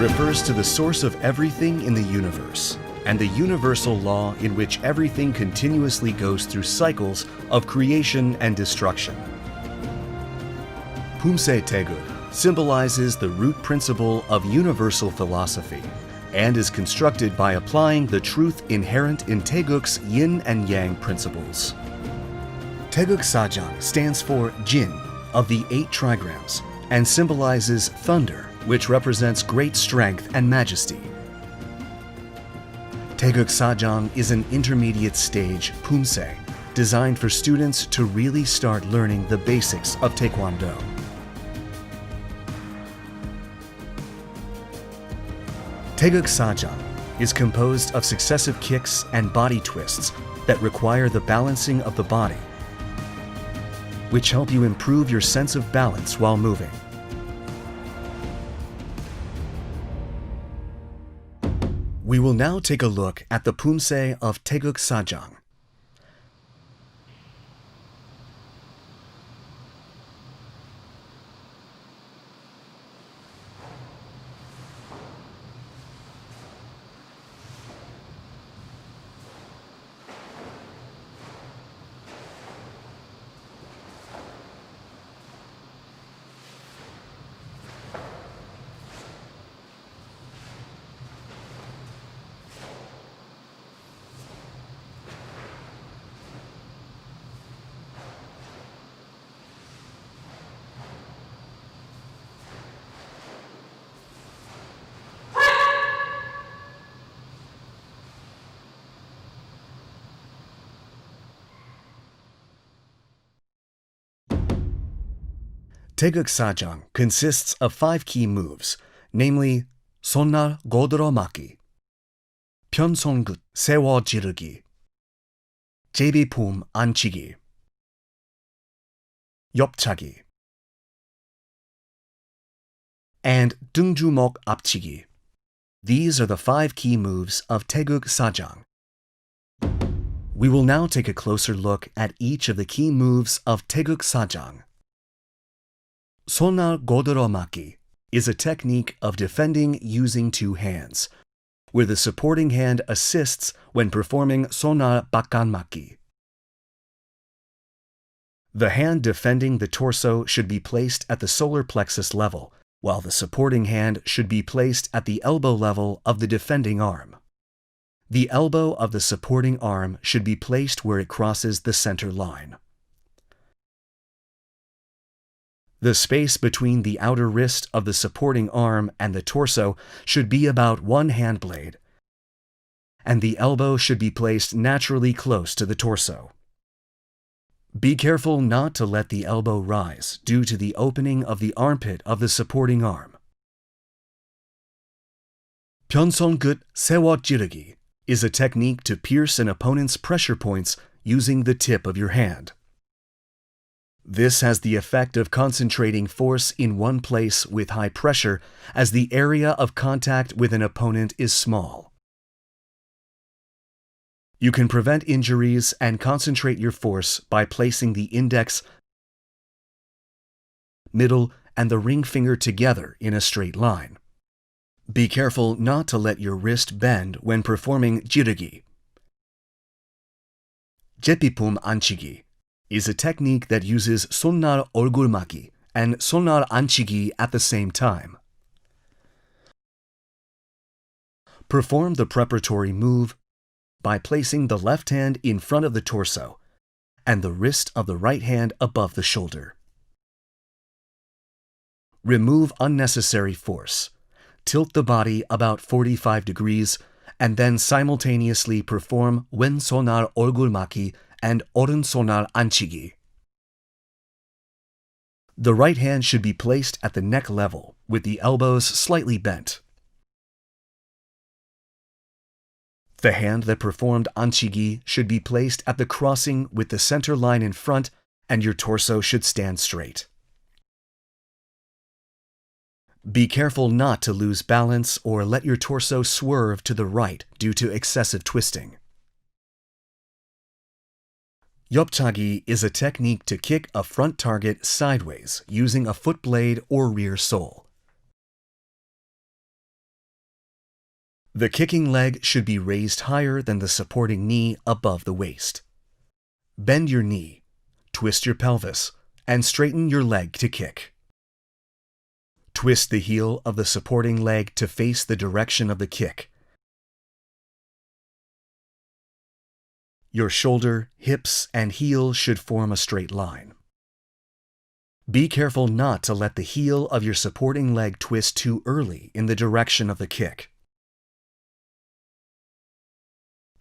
refers to the source of everything in the universe and the universal law in which everything continuously goes through cycles of creation and destruction. Pumse TAEGEUK symbolizes the root principle of universal philosophy and is constructed by applying the truth inherent in TAEGEUK's yin and yang principles. TAEGEUK Sajang stands for Jin of the 8 trigrams and symbolizes thunder, which represents great strength and majesty. TAEGEUK Sajang is an intermediate stage Pumse designed for students to really start learning the basics of Taekwondo. TAEGEUK Sajang is composed of successive kicks and body twists that require the balancing of the body, which help you improve your sense of balance while moving. We will now take a look at the Pumse of TAEGEUK Sajang. TAEGEUK Sajang consists of 5 key moves, namely 손날 고들어 맞기, 편손끝 세워 지르기, 제비품 앉히기, 옆차기, and 등주먹 앞치기. These are the 5 key moves of TAEGEUK Sajang. We will now take a closer look at each of the key moves of TAEGEUK Sajang. 손날 고들어 맞기 is a technique of defending using 2 hands, where the supporting hand assists when performing 손날 바깥 맞기. The hand defending the torso should be placed at the solar plexus level, while the supporting hand should be placed at the elbow level of the defending arm. The elbow of the supporting arm should be placed where it crosses the center line. The space between the outer wrist of the supporting arm and the torso should be about 1 hand blade, and the elbow should be placed naturally close to the torso. Be careful not to let the elbow rise due to the opening of the armpit of the supporting arm. 편손끝 세워 지르기 is a technique to pierce an opponent's pressure points using the tip of your hand. This has the effect of concentrating force in one place with high pressure as the area of contact with an opponent is small. You can prevent injuries and concentrate your force by placing the index, middle, and the ring finger together in a straight line. Be careful not to let your wrist bend when performing jirugi. 제비품 앉히기 is a technique that uses 손날 얼굴 맞기 and 손날 앉히기 at the same time. Perform the preparatory move by placing the left hand in front of the torso and the wrist of the right hand above the shoulder. Remove unnecessary force. Tilt the body about 45 degrees and then simultaneously perform 왼손날 얼굴 맞기 and 오른손날 앉히기. The right hand should be placed at the neck level, with the elbows slightly bent. The hand that performed 앉히기 should be placed at the crossing with the center line in front, and your torso should stand straight. Be careful not to lose balance or let your torso swerve to the right due to excessive twisting. 옆차기 is a technique to kick a front target sideways using a foot blade or rear sole. The kicking leg should be raised higher than the supporting knee above the waist. Bend your knee, twist your pelvis, and straighten your leg to kick. Twist the heel of the supporting leg to face the direction of the kick. Your shoulder, hips, and heel should form a straight line. Be careful not to let the heel of your supporting leg twist too early in the direction of the kick.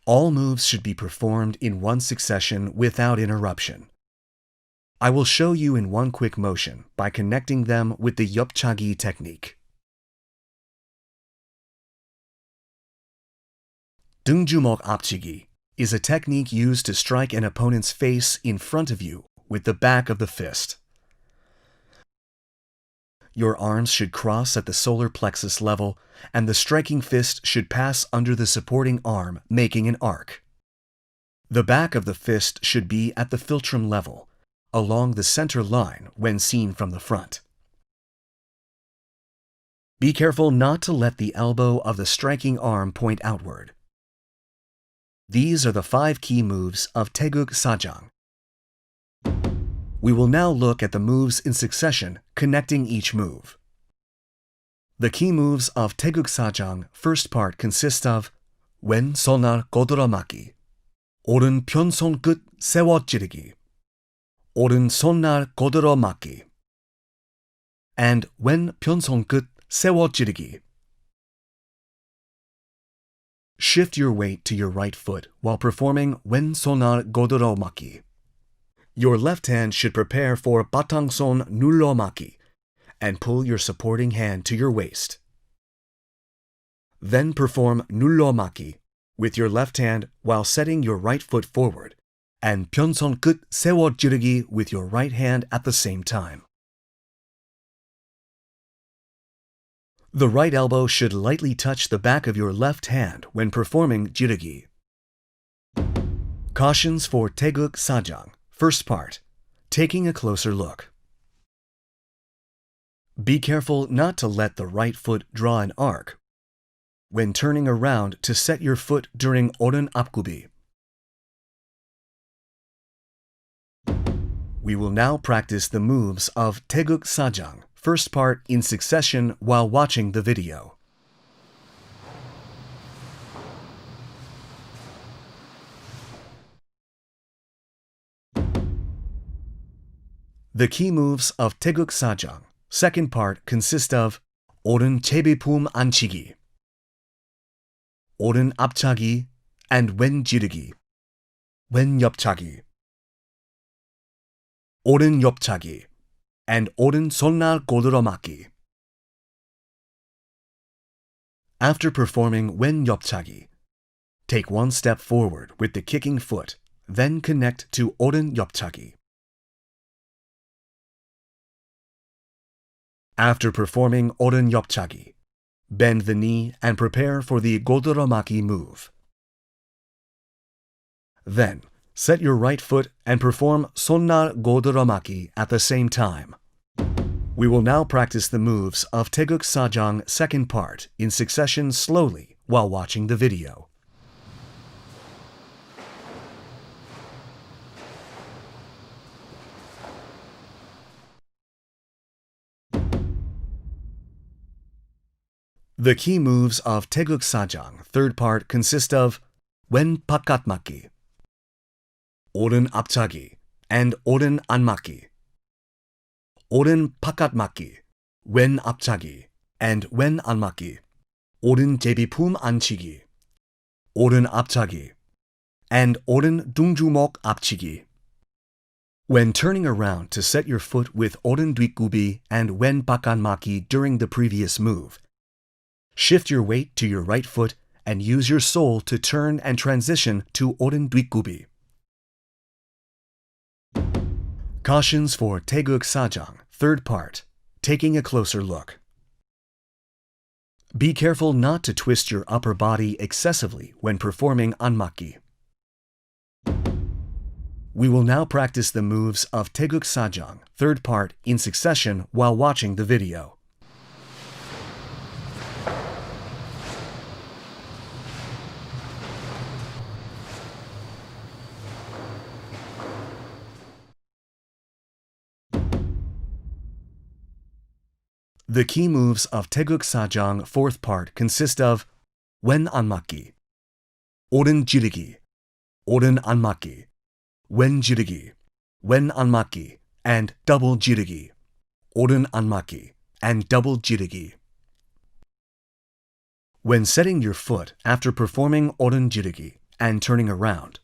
All moves should be performed in one succession without interruption. I will show you in one quick motion by connecting them with the 엽차기 technique. 등주먹 앞치기 is a technique used to strike an opponent's face in front of you with the back of the fist. Your arms should cross at the solar plexus level, and the striking fist should pass under the supporting arm, making an arc. The back of the fist should be at the philtrum level, along the center line when seen from the front. Be careful not to let the elbow of the striking arm point outward. These are the 5 key moves of TAEGEUK sajang. We will now look at the moves in succession, connecting each move. The key moves of TAEGEUK sajang first part consist of 왼 손날 거들어맞기, 오른 편손끝 세워 찌르기, 오른 손날 거들어맞기, and 왼 편손끝 세워 찌르기. Shift your weight to your right foot while performing 왼손날 거들어맞기. Your left hand should prepare for 바탕손 눌러맞기 and pull your supporting hand to your waist. Then perform 눌러맞기 with your left hand while setting your right foot forward, and 편손끝 세워 찌르기 with your right hand at the same time. The right elbow should lightly touch the back of your left hand when performing 찌르기. Cautions for TAEGEUK sajang. First part, taking a closer look. Be careful not to let the right foot draw an arc when turning around to set your foot during 오른 앞굽이. We will now practice the moves of TAEGEUK sajang, first part in succession while watching the video. The key moves of TAEGEUK sajang, second part, consist of 오른 제비품 안치기, 오른 앞차기, and 왼 지르기, 왼 옆차기, 오른 옆차기, and 오른 손날 거들어맞기. After performing 왼 옆차기, take one step forward with the kicking foot, then connect to 오른 옆차기. After performing 오른 옆차기, bend the knee and prepare for the 거들어맞기 move. Then, set your right foot and perform 손날 거들어맞기 at the same time. We will now practice the moves of TAEGEUK sajang second part in succession slowly while watching the video. The key moves of TAEGEUK sajang third part consist of 왼 바깥 맞기, 오른 앞차기, and 오른 안 맞기, 오른 바깥 맞기, 왼 앞차기, and 왼 안 맞기, 오른 제비품 안치기, 오른 앞차기, and 오른 등주먹 앞치기. When turning around to set your foot with 오른 뒷굽이 and 왼 바깥 맞기 during the previous move, shift your weight to your right foot and use your sole to turn and transition to 오른 뒷굽이. Cautions for TAEGEUK sajang, third part, taking a closer look. Be careful not to twist your upper body excessively when performing 안맞기. We will now practice the moves of TAEGEUK sajang, third part, in succession while watching the video. The key moves of TAEGEUK sajang 4th part consist of wen anmaki, oren jirigi, oren anmaki, wen jirigi, wen anmaki, and double jirigi, oren anmaki, and double jirigi. When setting your foot after performing oren jirigi and turning around,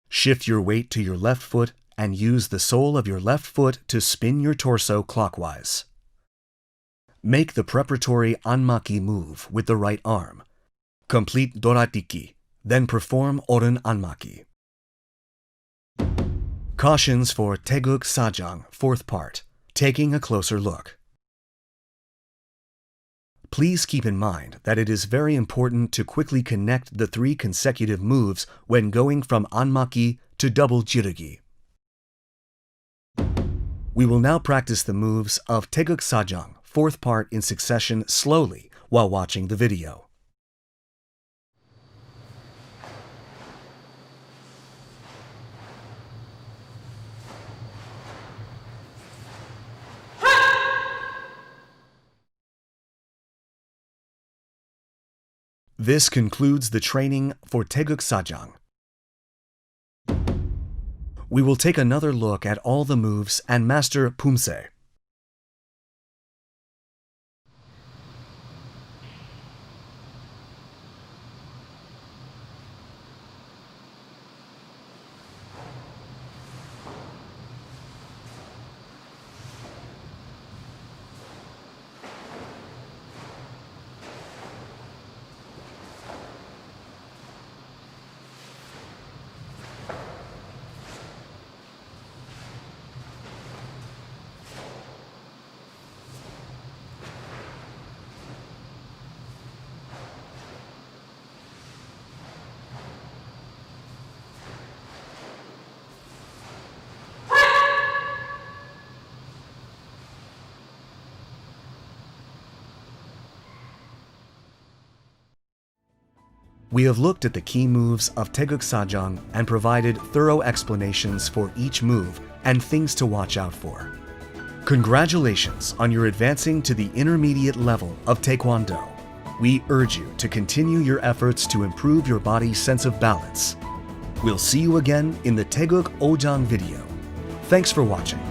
shift your weight to your left foot and use the sole of your left foot to spin your torso clockwise. Make the preparatory anmaki move with the right arm. Complete doratiki, then perform oren anmaki. Cautions for TAEGEUK sajang 4th part, taking a closer look. Please keep in mind that it is very important to quickly connect the 3 consecutive moves when going from anmaki to double jirigi. We will now practice the moves of TAEGEUK sajang 4th part in succession slowly while watching the video. This concludes the training for TAEGEUK sajang. We will take another look at all the moves and master pumse. We have looked at the key moves of TAEGEUK sajang and provided thorough explanations for each move and things to watch out for. Congratulations on your advancing to the intermediate level of Taekwondo. We urge you to continue your efforts to improve your body's sense of balance. We'll see you again in the TAEGEUK Ojang video. Thanks for watching.